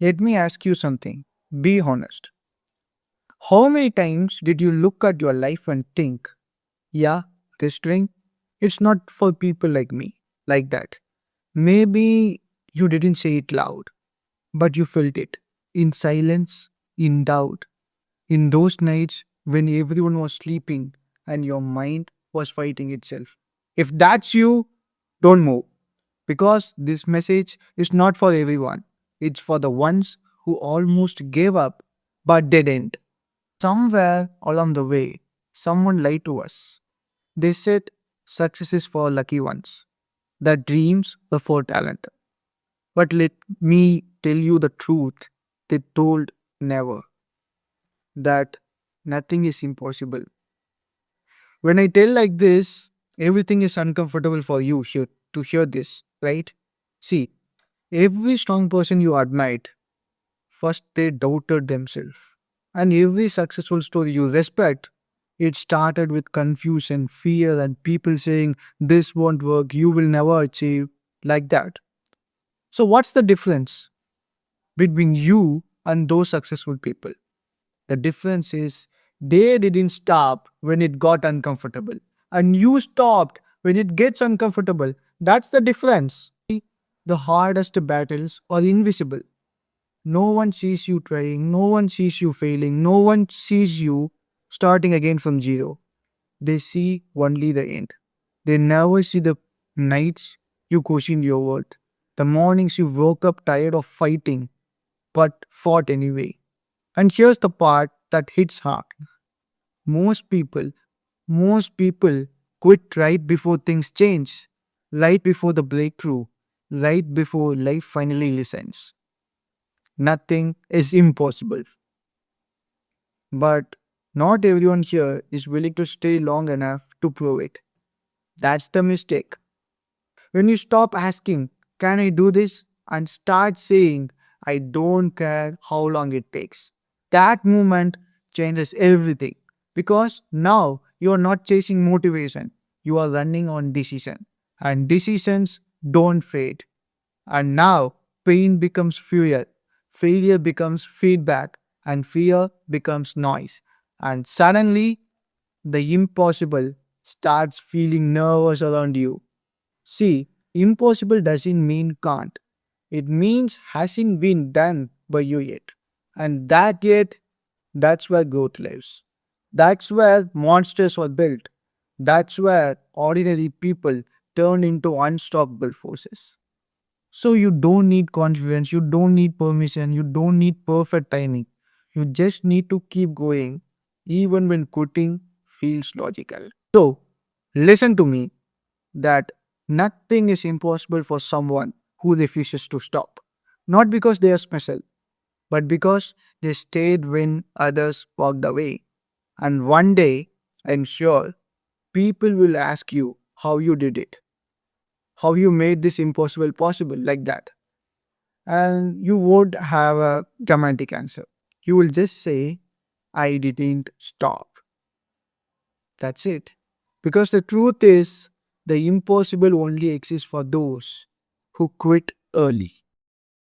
Let me ask you something. Be honest. How many times did you look at your life and think, yeah, this drink, it's not for people like me, like that? Maybe you didn't say it loud, but you felt it in silence, in doubt, in those nights when everyone was sleeping and your mind was fighting itself. If that's you, don't move because this message is not for everyone. It's for the ones who almost gave up but didn't. Somewhere along the way, someone lied to us. They said success is for lucky ones, that dreams are for talent. But let me tell you the truth. They told never that nothing is impossible. When I tell like this, everything is uncomfortable for you here to hear this, right? See, every strong person you admired, first they doubted themselves. And every successful story you respect, it started with confusion, fear, and people saying, this won't work, you will never achieve, like that. So, what's the difference between you and those successful people? The difference is they didn't stop when it got uncomfortable, and you stopped when it gets uncomfortable. That's the difference. The hardest battles are invisible. No one sees you trying, no one sees you failing, no one sees you starting again from zero. They see only the end. They never see the nights you questioned your worth, the mornings you woke up tired of fighting but fought anyway. And here's the part that hits hard. Most people, most people quit right before things change, right before the breakthrough, right before life finally listens. Nothing is impossible. But not everyone here is willing to stay long enough to prove it. That's the mistake. When you stop asking, can I do this? And start saying, I don't care how long it takes. That moment changes everything. Because now you are not chasing motivation, you are running on decision. And decisions don't fade. And now pain becomes fuel, failure becomes feedback, and fear becomes noise. And suddenly the impossible starts feeling nervous around you. See, impossible doesn't mean can't. It means hasn't been done by you yet. And that yet, that's where growth lives. That's where monsters are built. That's where ordinary people turn into unstoppable forces. So you don't need confidence, you don't need permission, you don't need perfect timing. You just need to keep going even when quitting feels logical. So listen to me that nothing is impossible for someone who refuses to stop. Not because they are special, but because they stayed when others walked away. And one day, I'm sure, people will ask you how you did it, how you made this impossible possible, like that. And you won't have a dramatic answer. You will just say, I didn't stop. That's it. Because the truth is, the impossible only exists for those who quit early.